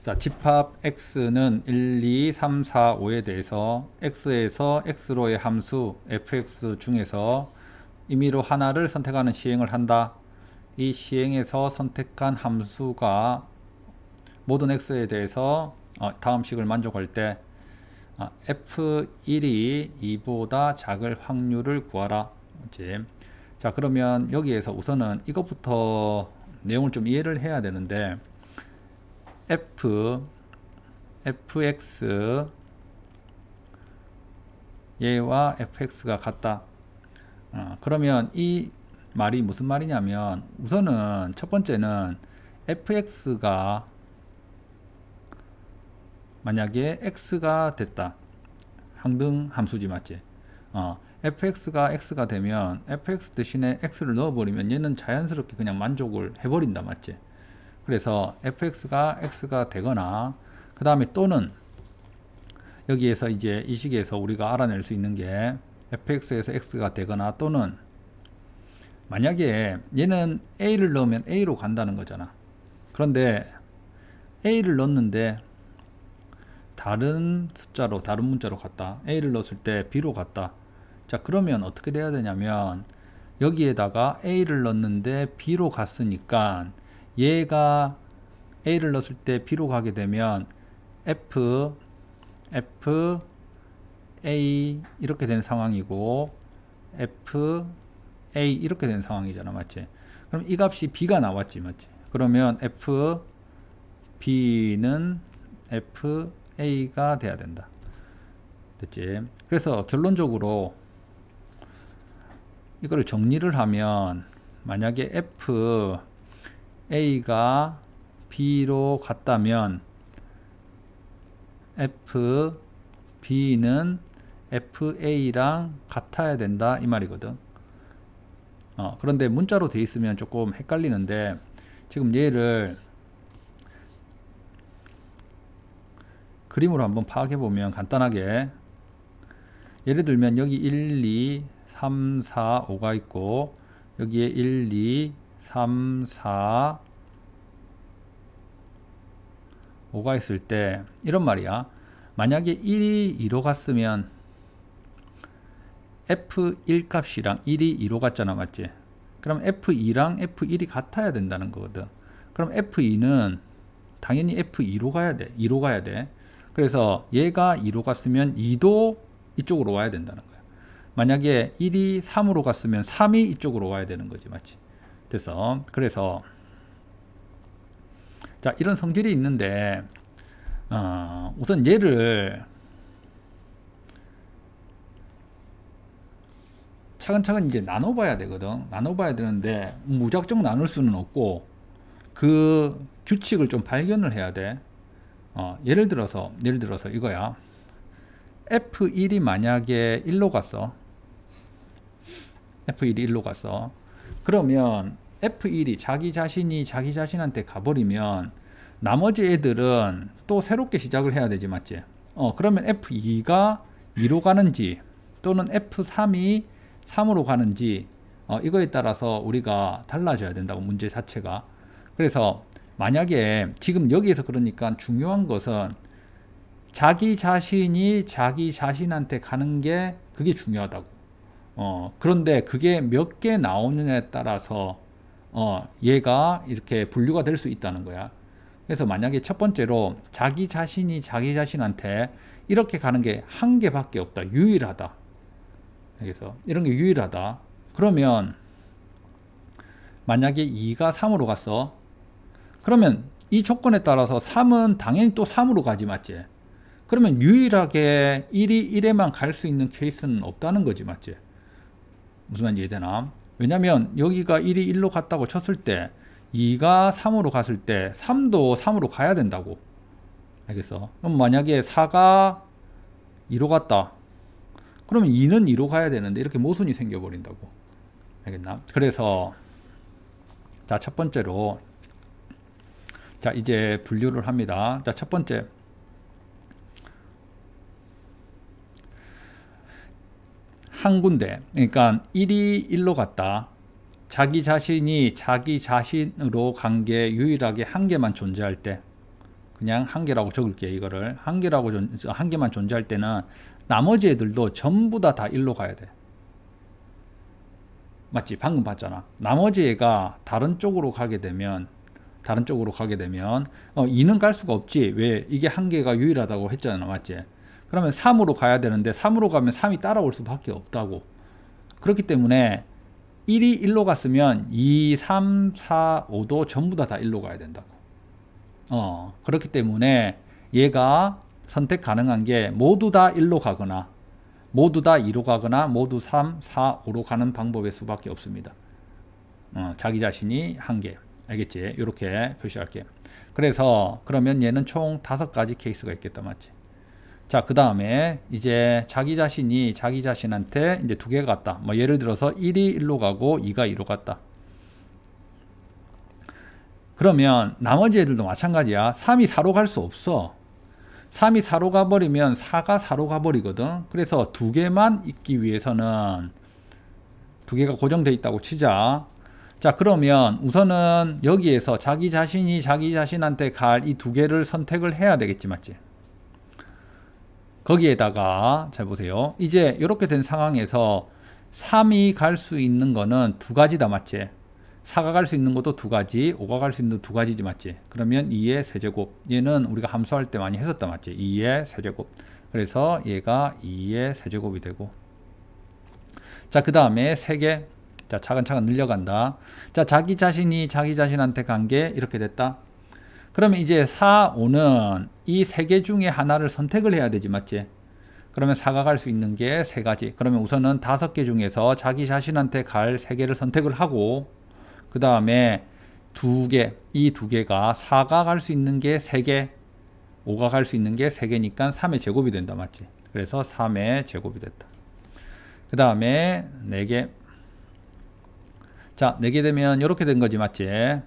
자, 집합 x는 1, 2, 3, 4, 5에 대해서 x에서 x로의 함수 fx 중에서 임의로 하나를 선택하는 시행을 한다. 이 시행에서 선택한 함수가 모든 x에 대해서 다음 식을 만족할 때 f1이 2보다 작을 확률을 구하라. 자, 그러면 여기에서 우선은 이것부터 내용을 좀 이해를 해야 되는데, fx 얘와 fx가 같다. 그러면 이 말이 무슨 말이냐면, 우선은 첫 번째는 fx가 만약에 x가 됐다. 항등 함수지, 맞지? fx가 x가 되면 fx 대신에 x를 넣어버리면 얘는 자연스럽게 그냥 만족을 해버린다, 맞지? 그래서 fx가 x가 되거나, 그 다음에 또는 여기에서 이제 이 식에서 우리가 알아낼 수 있는 게 fx에서 x가 되거나, 또는 만약에 얘는 a를 넣으면 a로 간다는 거잖아. 그런데 a를 넣었는데 다른 숫자로, 다른 문자로 갔다. a를 넣었을 때 b로 갔다. 자, 그러면 어떻게 돼야 되냐면, 여기에다가 a를 넣었는데 b로 갔으니까 얘가 a를 넣었을 때 b로 가게 되면 f a 이렇게 된 상황이고 f a 이렇게 된 상황이잖아, 맞지? 그럼 이 값이 b가 나왔지, 맞지? 그러면 f b는 f a가 돼야 된다. 됐지? 그래서 결론적으로 이거를 정리를 하면, 만약에 f a가 b로 갔다면 f b는 f a랑 같아야 된다, 이 말이거든. 그런데 문자로 돼 있으면 조금 헷갈리는데, 지금 얘를 그림으로 한번 파악해 보면 간단하게, 예를 들면 여기 1, 2, 3, 4, 5가 있고, 여기에 1, 2, 3, 4, 5가 있을 때 이런 말이야. 만약에 1이 2로 갔으면 f1 값이랑 1이 2로 갔잖아, 맞지? 그럼 f2랑 f1이 같아야 된다는 거거든. 그럼 f2는 당연히 f2로 가야 돼. 2로 가야 돼. 그래서 얘가 2로 갔으면 2도 이쪽으로 와야 된다는 거야. 만약에 1이 3으로 갔으면 3이 이쪽으로 와야 되는 거지, 맞지? 됐어. 그래서 자, 이런 성질이 있는데, 우선 얘를 차근차근 이제 나눠봐야 되거든. 나눠봐야 되는데 무작정 나눌 수는 없고, 그 규칙을 좀 발견을 해야 돼. 예를 들어서 이거야. f1이 만약에 1로 갔어. f1이 1로 갔어. 그러면 f1이 자기 자신한테 가버리면 나머지 애들은 또 새롭게 시작을 해야 되지, 맞지? 그러면 f2가 2로 가는지 또는 f3이 3으로 가는지 이거에 따라서 우리가 달라져야 된다고, 문제 자체가. 그래서 만약에 지금 여기에서, 그러니까 중요한 것은 자기 자신이 자기 자신한테 가는 게, 그게 중요하다고. 그런데 그게 몇 개 나오느냐에 따라서 얘가 이렇게 분류가 될 수 있다는 거야. 그래서 만약에 첫 번째로 자기 자신이 자기 자신한테 이렇게 가는 게 한 개밖에 없다, 유일하다. 그래서 이런 게 유일하다. 그러면 만약에 2가 3으로 갔어. 그러면 이 조건에 따라서 3은 당연히 또 3으로 가지, 맞지? 그러면 유일하게 1이 1에만 갈 수 있는 케이스는 없다는 거지, 맞지? 무슨 말인지 이해되나? 왜냐면 여기가 1이 1로 갔다고 쳤을 때 2가 3으로 갔을 때 3도 3으로 가야 된다고. 알겠어? 그럼 만약에 4가 2로 갔다. 그러면 2는 2로 가야 되는데 이렇게 모순이 생겨버린다고. 알겠나? 그래서 자, 첫 번째로, 자, 이제 분류를 합니다. 자, 첫 번째, 한 군데, 그러니까 1이 1로 갔다. 자기 자신이 자기 자신으로 간 게 유일하게 한 개만 존재할 때, 그냥 한 개라고 적을게요. 이거를 한 개만 존재할 때는 나머지 애들도 전부 다 1로 가야 돼. 맞지? 방금 봤잖아. 나머지 애가 다른 쪽으로 가게 되면 2는 갈 수가 없지. 왜? 이게 한 개가 유일하다고 했잖아. 맞지? 그러면 3으로 가야 되는데 3으로 가면 3이 따라올 수밖에 없다고. 그렇기 때문에 1이 1로 갔으면 2, 3, 4, 5도 전부 다 1로 가야 된다고. 그렇기 때문에 얘가 선택 가능한 게 모두 다 1로 가거나 모두 다 2로 가거나 모두 3, 4, 5로 가는 방법일 수밖에 없습니다. 자기 자신이 한 개. 알겠지? 이렇게 표시할게요. 그래서 그러면 얘는 총 5가지 케이스가 있겠다. 맞지? 자, 그 다음에 이제 자기 자신이 자기 자신한테 이제 2개가 갔다. 뭐 예를 들어서 1이 1로 가고 2가 2로 갔다. 그러면 나머지 애들도 마찬가지야. 3이 4로 갈 수 없어. 3이 4로 가버리면 4가 4로 가버리거든. 그래서 2개만 있기 위해서는 2개가 고정되어 있다고 치자. 자, 그러면 우선은 여기에서 자기 자신이 자기 자신한테 갈 이 2개를 선택을 해야 되겠지. 맞지? 거기에다가 잘 보세요. 이제 이렇게 된 상황에서 3이 갈 수 있는 거는 2가지다. 맞지? 4가 갈 수 있는 것도 2가지, 5가 갈 수 있는 것도 2가지지. 맞지? 그러면 2의 세제곱. 얘는 우리가 함수할 때 많이 했었다. 맞지? 2의 세제곱. 그래서 얘가 2의 세제곱이 되고, 자, 그 다음에 3개. 자, 차근차근 늘려간다. 자, 자기 자신이 자기 자신한테 간 게 이렇게 됐다. 그러면 이제 4, 5는 이 3개 중에 하나를 선택을 해야 되지. 맞지? 그러면 4가 갈 수 있는 게 3가지. 그러면 우선은 5개 중에서 자기 자신한테 갈 3개를 선택을 하고, 그 다음에 2개, 이 2개가 4가 갈 수 있는 게 3개, 5가 갈 수 있는 게 3개니까 3의 제곱이 된다. 맞지? 그래서 3의 제곱이 됐다. 그 다음에 4개. 자, 4개 되면 이렇게 된 거지. 맞지?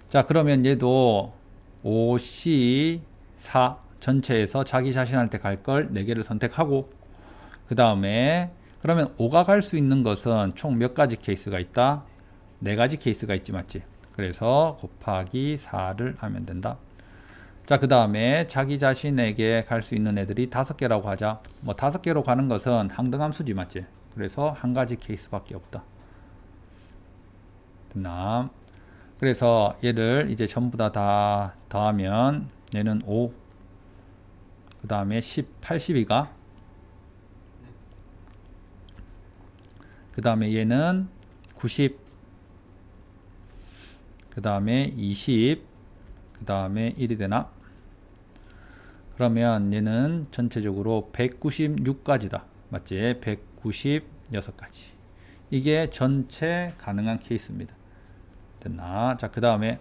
자, 그러면 얘도 5C 4 전체에서 자기 자신한테 갈 걸 4개를 선택하고, 그 다음에 그러면 5가 갈 수 있는 것은 총 몇 가지 케이스가 있다? 4가지 케이스가 있지. 맞지? 그래서 곱하기 4를 하면 된다. 자, 그 다음에 자기 자신에게 갈 수 있는 애들이 5개라고 하자. 뭐 5개로 가는 것은 항등함수지. 맞지? 그래서 한 가지 케이스밖에 없다. 됐나? 그래서 얘를 이제 전부 다 더하면 얘는 5, 그 다음에 10, 82가, 그 다음에 얘는 90, 그 다음에 20, 그 다음에 1이 되나? 그러면 얘는 전체적으로 196가지다. 맞지? 196가지. 이게 전체 가능한 케이스입니다. 됐나? 자, 그 다음에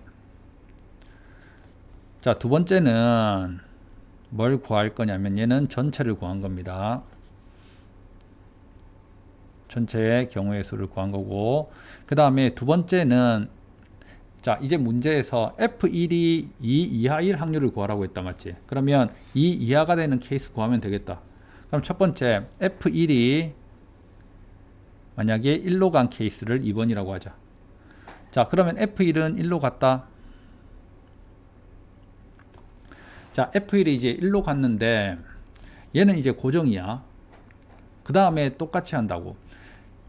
자, 두 번째는 뭘 구할 거냐면 얘는 전체를 구한 겁니다. 전체의 경우의 수를 구한 거고, 그 다음에 두 번째는 자, 이제 문제에서 F1이 2 이하일 확률을 구하라고 했다. 맞지? 그러면 2 이하가 되는 케이스 구하면 되겠다. 그럼 첫 번째 F1이 만약에 1로 간 케이스를 2번이라고 하자. 자, 그러면 F1은 1로 갔다. 자, F1이 이제 1로 갔는데 얘는 이제 고정이야. 그 다음에 똑같이 한다고.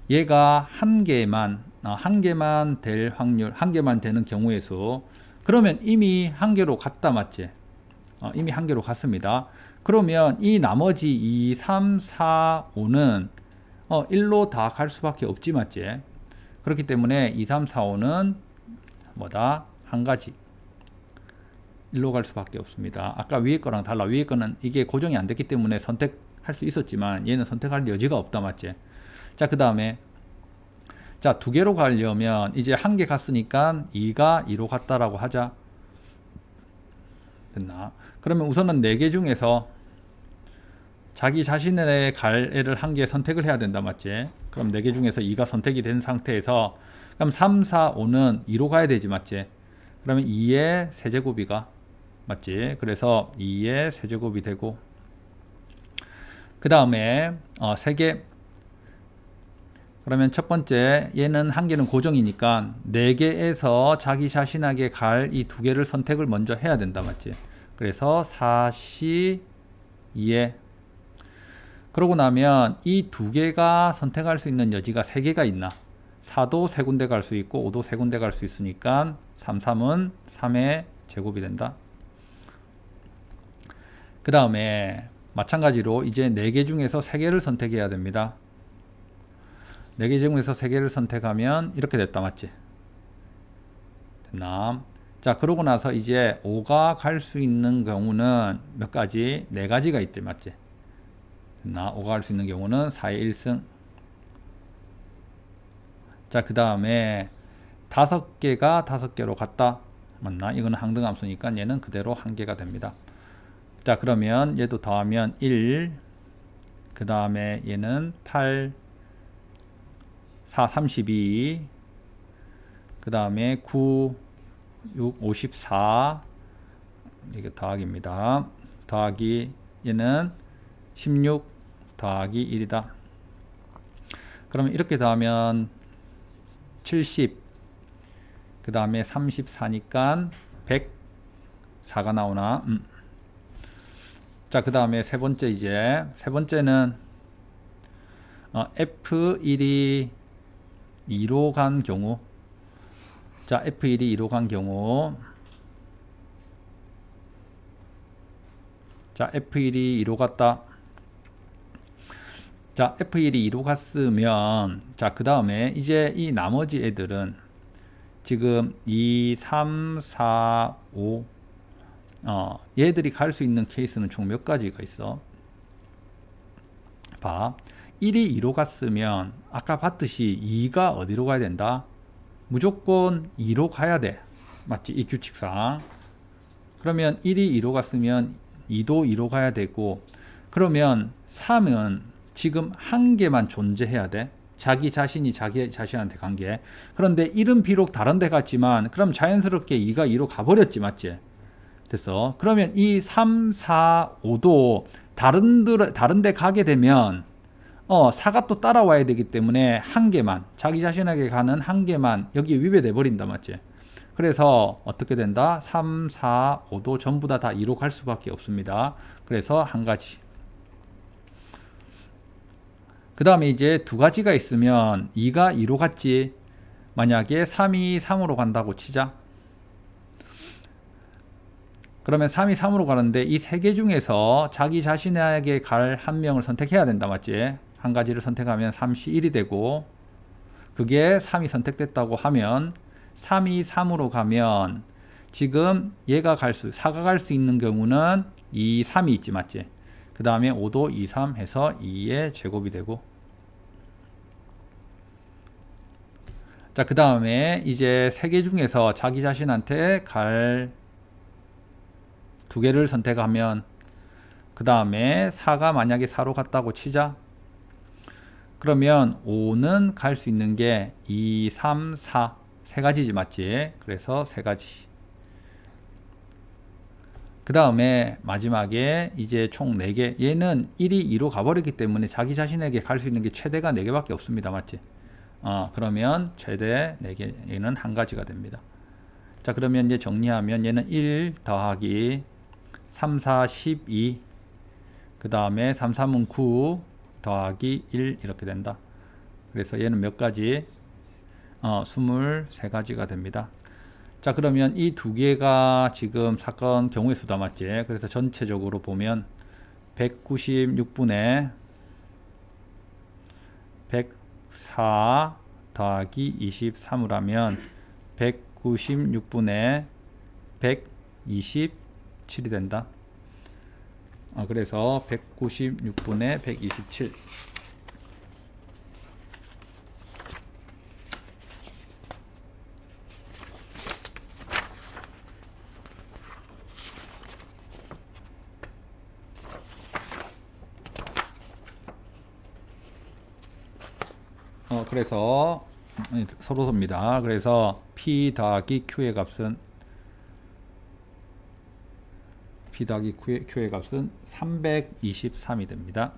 얘가 한 개만 될 확률, 한 개만 되는 경우의 수. 그러면 이미 한 개로 갔다. 맞지? 이미 한 개로 갔습니다. 그러면 이 나머지 2, 3, 4, 5는 1로 다 갈 수밖에 없지. 맞지? 그렇기 때문에 2, 3, 4, 5는 뭐다? 한 가지. 1로 갈 수밖에 없습니다. 아까 위에 거랑 달라. 위에 거는 이게 고정이 안 됐기 때문에 선택할 수 있었지만 얘는 선택할 여지가 없다. 맞지? 자, 그 다음에 자, 2개로 가려면 이제 한 개 갔으니까 2가 2로 갔다라고 하자. 됐나? 그러면 우선은 4개 중에서 자기 자신의 갈 애를 한 개 선택을 해야 된다. 맞지? 그럼 4개 중에서 2가 선택이 된 상태에서 그럼 3, 4, 5는 2로 가야 되지. 맞지? 그러면 2의 세제곱이가 맞지? 그래서 2의 세제곱이 되고, 그 다음에 3개. 그러면 첫 번째 얘는 한 개는 고정이니까 4개에서 자기 자신에게 갈 이 2개를 선택을 먼저 해야 된다 맞지? 그래서 4시 2에 그러고 나면 이 2개가 선택할 수 있는 여지가 3개가 있나? 4도 3군데 갈 수 있고 5도 3군데 갈 수 있으니까 3, 3은 3의 제곱이 된다. 그 다음에 마찬가지로 이제 4개 중에서 3개를 선택해야 됩니다. 4개 중에서 3개를 선택하면 이렇게 됐다 맞지? 됐나? 자 그러고 나서 이제 5가 갈 수 있는 경우는 몇 가지? 4가지가 있지 맞지? 됐나? 5가 갈 수 있는 경우는 4의 1승. 자 그 다음에 5개가 5개로 갔다 맞나? 이거는 항등함수니까 얘는 그대로 1개가 됩니다. 자 그러면 얘도 더하면 1, 그 다음에 얘는 8, 4, 32, 그 다음에 9, 6, 54, 이게 더하기입니다. 더하기 얘는 16 더하기 1이다. 그러면 이렇게 더하면 70, 그 다음에 34니까 104가 나오나? 자, 그 다음에 세 번째는 F1이 2로 간 경우. 자, F1이 2로 간 경우. 자, F1이 2로 갔다. 자, F1이 2로 갔으면, 자, 그 다음에 이제 이 나머지 애들은 지금 2, 3, 4, 5, 얘들이 갈 수 있는 케이스는 총 몇 가지가 있어? 봐. 1이 2로 갔으면 아까 봤듯이 2가 어디로 가야 된다? 무조건 2로 가야 돼. 맞지? 이 규칙상. 그러면 1이 2로 갔으면 2도 2로 가야 되고, 그러면 3은 지금 한 개만 존재해야 돼. 자기 자신이 자기 자신한테 간 게. 그런데 1은 비록 다른 데 갔지만 그럼 자연스럽게 2가 2로 가버렸지. 맞지? 됐어. 그러면 이 3, 4, 5도 다른 데 가게 되면 4가 또 따라와야 되기 때문에 한 개만, 자기 자신에게 가는 한 개만 여기 위배돼 버린다. 맞지? 그래서 어떻게 된다? 3, 4, 5도 전부 다 2로 갈 수밖에 없습니다. 그래서 한 가지. 그 다음에 이제 2가지가 있으면 2가 2로 갔지. 만약에 3이 3으로 간다고 치자. 그러면 3이 3으로 가는데 이 3개 중에서 자기 자신에게 갈 한 명을 선택해야 된다. 맞지? 한 가지를 선택하면 3시 1이 되고, 그게 3이 선택됐다고 하면 3이 3으로 가면 지금 얘가 4가 갈 수 있는 경우는 2, 3이 있지. 맞지? 그 다음에 5도 2, 3 해서 2의 제곱이 되고, 자, 그 다음에 이제 3개 중에서 자기 자신한테 갈 2개를 선택하면, 그 다음에 4가 만약에 4로 갔다고 치자. 그러면 5는 갈 수 있는 게 2, 3, 4 세 가지지. 맞지? 그래서 세 가지. 그 다음에 마지막에 이제 총 4개. 얘는 1이 2로 가버리기 때문에 자기 자신에게 갈 수 있는 게 최대가 4개밖에 없습니다. 맞지? 그러면 최대 4개, 얘는 한 가지가 됩니다. 자, 그러면 이제 정리하면 얘는 1 더하기 3, 4, 12, 그 다음에 3, 3은 9 더하기 1 이렇게 된다. 그래서 얘는 몇 가지? 23가지가 됩니다. 자, 그러면 이 2개가 지금 사건 경우의 수다. 맞지? 그래서 전체적으로 보면 196분의 104 더하기 23을 하면 196분의 127이 된다. 그래서 196분의 127. 그래서 서로서입니다. 그래서 P 더하기 Q의 값은 Q의 값은 323이 됩니다.